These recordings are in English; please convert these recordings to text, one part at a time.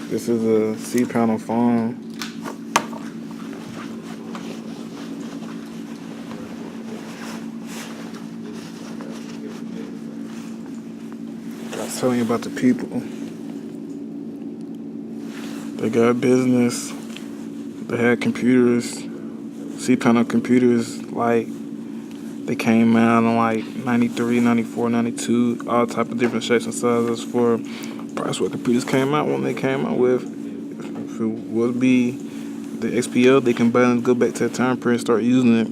This is a C-panel phone. I was telling you about the people. They got business. They had computers, C-panel computers, like they came out in like 93, 94, 92, all type of different shapes and sizes for price what computers came out when they came out with. If it would be the XPL, they can go back to the time period and start using it.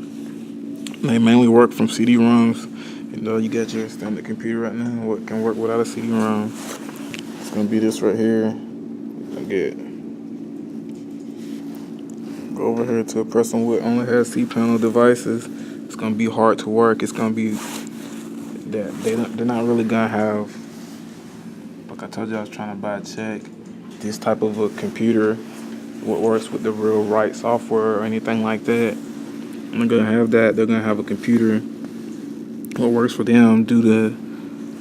They mainly work from CD-ROMs. You know, you got your standard computer right now. What can work without a CD-ROM? It's gonna be this right here. Go over here to a person who only has C-panel devices. It's gonna be hard to work. It's gonna be that they're not really gonna have. Like I told you, I was trying to buy a check. This type of a computer, what works with the real right software or anything like that. They're gonna have that. They're gonna have a computer. What works for them due to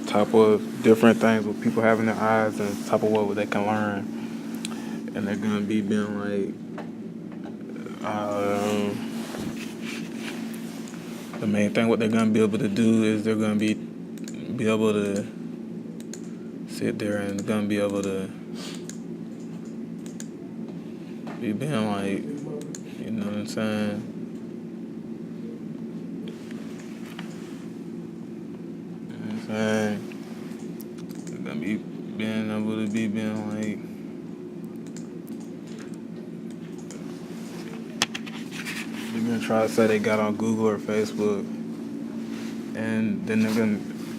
type of different things what people have in their eyes and type of what they can learn. And they're gonna be being like. The main thing what they're gonna be able to do is they're gonna be able to sit there and gonna be able to be being like, you know what I'm saying? You know what I'm saying? They're gonna be being able to be being like. They're gonna try to say they got on Google or Facebook, and then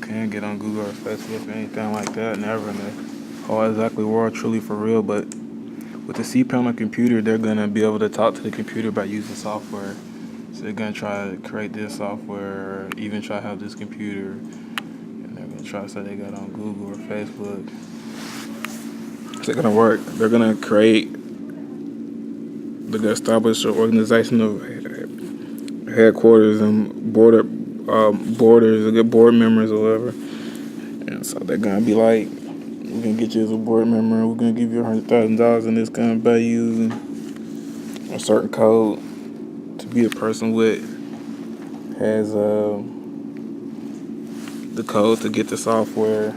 can't get on Google or Facebook or anything like that. Never in the whole exactly world truly for real. But with the C-panel computer, they're gonna be able to talk to the computer by using software. So they're gonna try to create this software, or even try to have this computer, and they're gonna try to say they got on Google or Facebook. It's not gonna work. They're gonna create. They're gonna establish an organization of headquarters and borders or get board members or whatever. And so they're gonna be like, we're gonna get you as a board member, we're gonna give you $100,000 and it's gonna buy you a certain code to be a person with has the code to get the software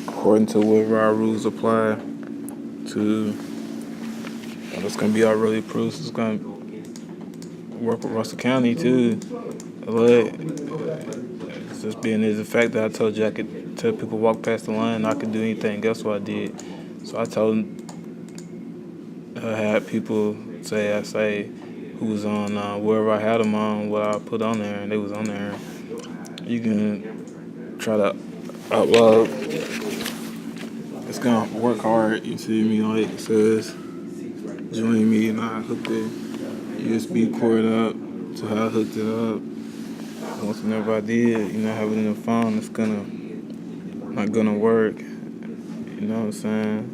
according to whatever our rules apply to. And it's gonna be all really proofs. It's gonna work with Russell County too. But it's just being is the fact that I told you I could tell people walk past the line, I could do anything. Guess what I did? So I told I had people say who was on wherever I had them on, what I put on there, and they was on there. You can try to upload. It's gonna work hard. You see me, like it says, join me, and I hooked the USB cord up to how I hooked it up. Once whenever I did, have it in the phone, it's not gonna work. You know what I'm saying?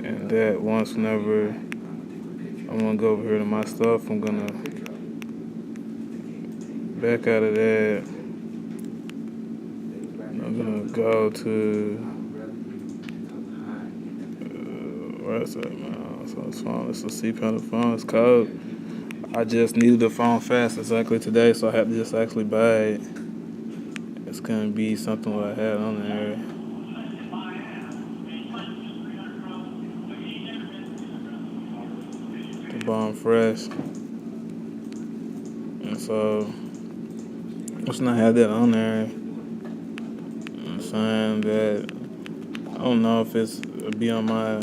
And that once whenever I'm gonna go over here to my stuff, I'm gonna back out of that. I'm gonna go to where's that, man? So it's phone. It's a C-panel phone. It's cold. I just needed the phone fast exactly today, so I had to just actually buy it. It's gonna be something what I had on there. The bomb fresh. And so once I had that on there, I'm saying that I don't know if it'll be on my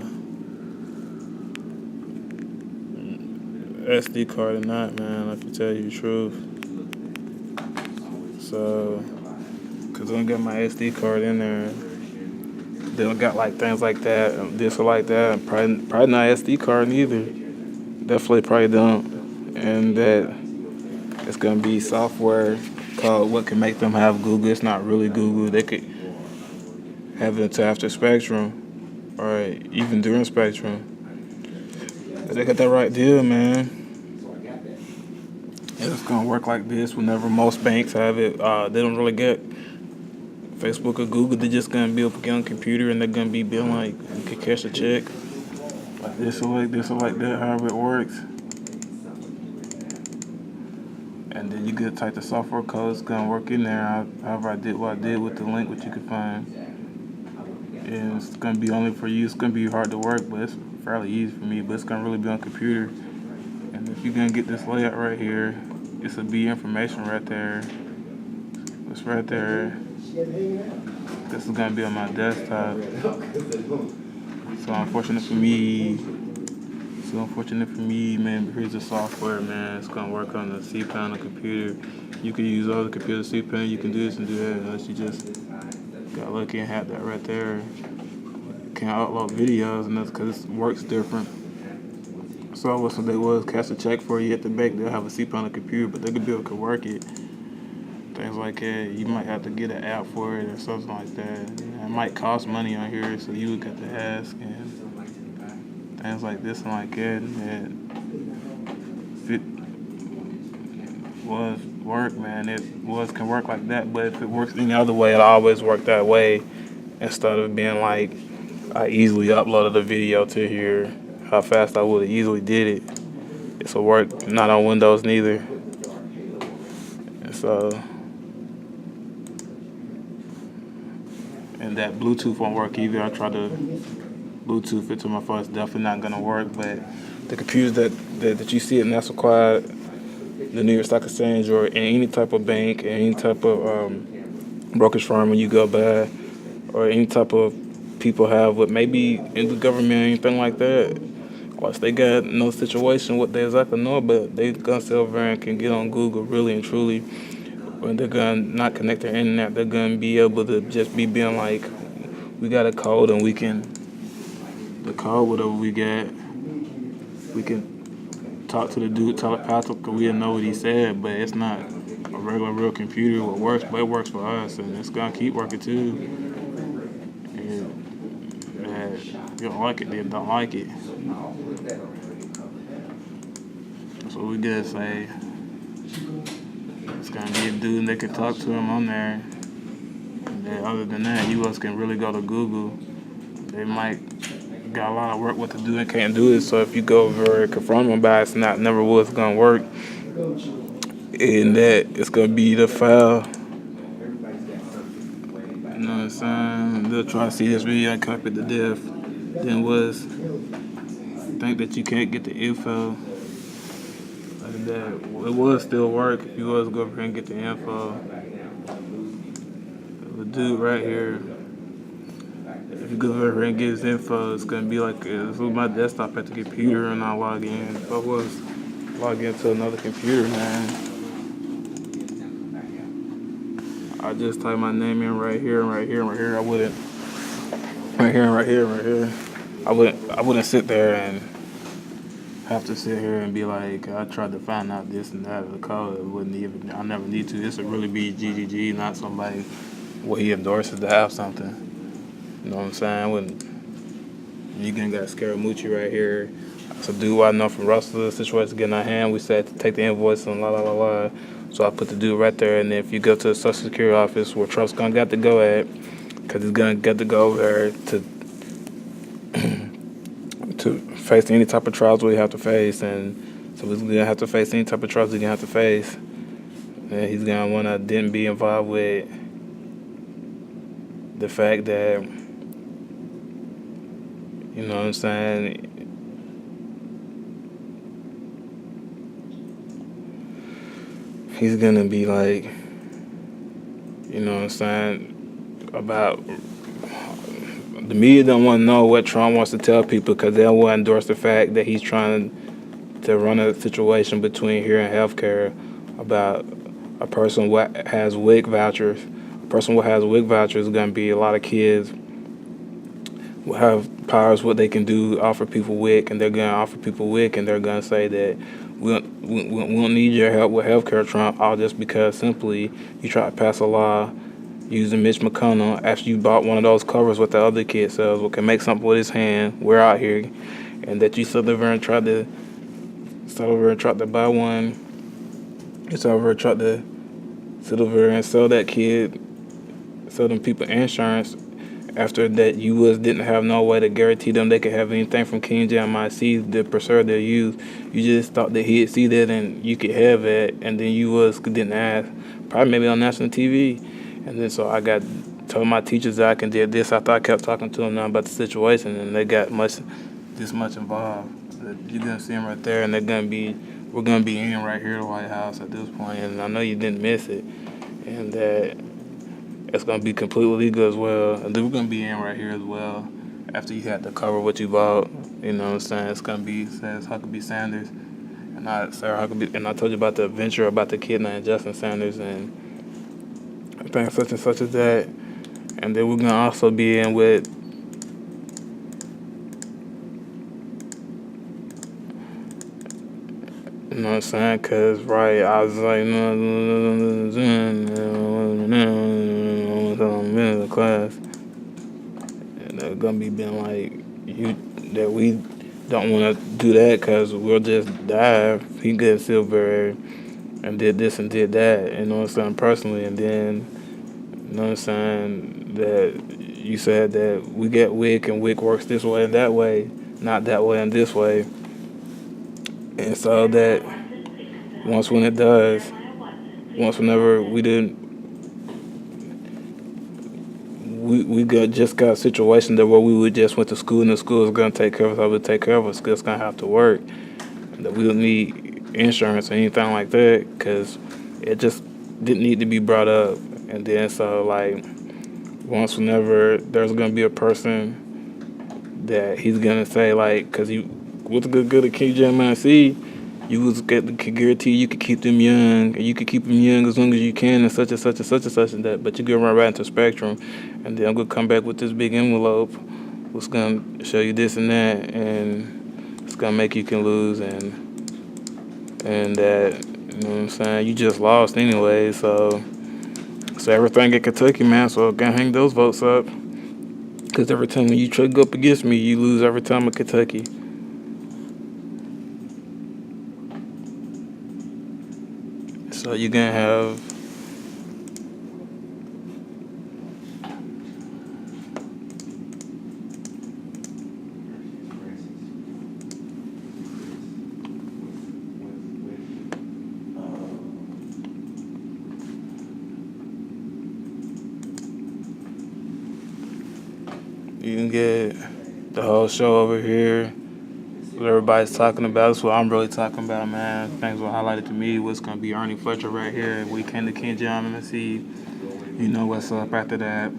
SD card or not, man, if I tell you the truth. So, because I don't got my SD card in there. They don't got like things like that, this or like that. Probably not SD card neither. Definitely probably don't. And that it's gonna be software called what can make them have Google. It's not really Google. They could have it until after Spectrum, or even during Spectrum. They got that right deal, man. And it's gonna work like this whenever most banks have it. They don't really get Facebook or Google, they're just gonna be up on a computer and they're gonna be billing like you could cash a check. Like this or like that, however it works. And then you could type the software code, it's gonna work in there. However I did what I did with the link, which you could find. And it's gonna be only for you. It's gonna be hard to work, but it's fairly easy for me. But it's gonna really be on computer. And if you're gonna get this layout right here, it's a B information right there. It's right there. This is gonna be on my desktop. So unfortunate for me, man. Here's the software, man. It's gonna work on the C-Pen on the computer. You can use all the computer C-Pen. You can do this and do that, unless you just got lucky and had that right there. Can't upload videos, and that's because it works different. So what they was cash a check for you at the bank. They'll have a C-Pen on the computer, but they could be able to work it. Things like that. You might have to get an app for it or something like that. It might cost money on here, so you would get to ask and things like this and like that. And if it was work, man, can work like that. But if it works any other way, it'll always work that way. Instead of being like, I easily uploaded a video to here, how fast I would have easily did it. It's a work not on Windows neither. And so, and that Bluetooth won't work either. I tried to Bluetooth it to my phone. It's definitely not gonna work. But the computers that you see at Nassau Quad, the New York Stock Exchange, or in any type of bank, any type of brokerage firm when you go by, or any type of people have what maybe in the government or anything like that. Of course, they got no situation what they exactly know, but they gonna sit over and can get on Google really and truly. When they're gonna not connect their internet, they're gonna be able to just be being like, we got a code and we can, the code, whatever we got, we can talk to the dude telepathically. We didn't know what he said, but it's not a regular real computer. What works, but it works for us, and it's gonna keep working too. And if you don't like it, then don't like it. So we gotta say it's gonna be a dude and they can talk to him on there. And then other than that, you guys can really go to Google. They might got a lot of work what to do and can't do it. So if you go over and confront them about it, it's never was gonna work. And that it's gonna be the file. You know what I'm saying? They'll try to see this video and copy it to death. Then think that you can't get the info. Like that. It would still work if you was go over here and get the info. The dude right here, if you go over here and get his info, it's gonna be like it's with my desktop at the computer and I log in. If I was log into another computer, man, I just type my name in right here and right here and right here. I wouldn't right here and right here and right here. I wouldn't sit there and have to sit here and be like, I tried to find out this and that of the code. I never need to. This would really be GGG, not somebody where he endorses to have something. You know what I'm saying? You got Scaramucci right here. So dude I know from Russell, the situation getting our hand, we said to take the invoice and la la la la. So I put the dude right there, and then if you go to the Social Security office where Trump's gonna got to go at, because he's gonna get to go over there to face any type of trials we have to face, and so he's gonna have to face any type of trials he's gonna have to face. And he's gonna wanna didn't be involved with the fact that, you know what I'm saying, he's gonna be like, you know what I'm saying, about the media don't want to know what Trump wants to tell people because they don't want to endorse the fact that he's trying to run a situation between here and healthcare about a person who has WIC vouchers. A person who has WIC vouchers is going to be a lot of kids who have powers what they can do, offer people WIC, and they're going to offer people WIC, and they're going to say that we don't need your help with healthcare, Trump, all just because simply you try to pass a law using Mitch McConnell after you bought one of those covers what the other kid sells, what can make something with his hand. We're out here, and that you sit over and tried to buy one. You sit over and tried to sit over and sell that kid sell them people insurance. After that, didn't have no way to guarantee them they could have anything from King Jeremiah seed to preserve their youth. You just thought that he'd see that and you could have it, and then didn't ask. Probably maybe on national TV, and then so I got told my teachers that I can did this after I kept talking to them now about the situation, and they got this much involved. You're gonna see them right there, and we're gonna be in right here at the White House at this point, and I know you didn't miss it, and that it's gonna be completely legal as well, and then we're gonna be in right here as well. After you had to cover what you bought, you know what I'm saying? It's gonna be says Huckabee Sanders, and not Sarah Huckabee, and I told you about the adventure about the kid named Justin Sanders and things such and such as that, and then we're gonna also be in with. You know what I'm saying? Cause right, I was like, in the class, and they're gonna be being like, you that we don't want to do that, cause we'll just die. He got silver and did this and did that. You know what I'm saying? Personally, and then you know what I'm saying that you said that we get WIC and WIC works this way and that way, not that way and this way. And so that when it does, whenever we didn't, just got a situation that where we would just went to school and the school was gonna take care of us, I would take care of us. It's gonna have to work. That we don't need insurance or anything like that, because it just didn't need to be brought up. And then so like whenever there's gonna be a person that he's gonna say like, because you what's good at King Jeremiah C, you was could guarantee you could keep them young, and you could keep them young as long as you can, and such and such and such and such and that. But you can run right into Spectrum, and then I'm gonna come back with this big envelope, what's gonna show you this and that, and it's gonna make you can lose, and that, you know what I'm saying? You just lost anyway, so everything at Kentucky, man. So I can hang those votes up, because every time when you try to go up against me, you lose every time at Kentucky. So you're gonna have you can get the whole show over here. What everybody's talking about. That's what I'm really talking about, man. Things were highlighted to me. What's gonna be Ernie Fletcher right here. We came to King John and see, you know what's up after that.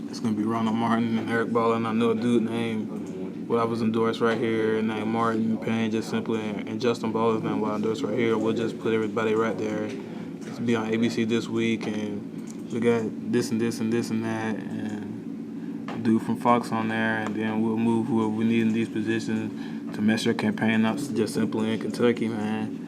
It's gonna be Ronald Martin and Eric Ball, and I know a dude named, I was endorsed right here, named Martin Payne, just simply, and Justin Ball is named what I endorsed right here. We'll just put everybody right there. It's be on ABC this week, and we got this and this and this and that, and a dude from Fox on there, and then we'll move whoever we need in these positions to mess your campaign up just simply in Kentucky, man.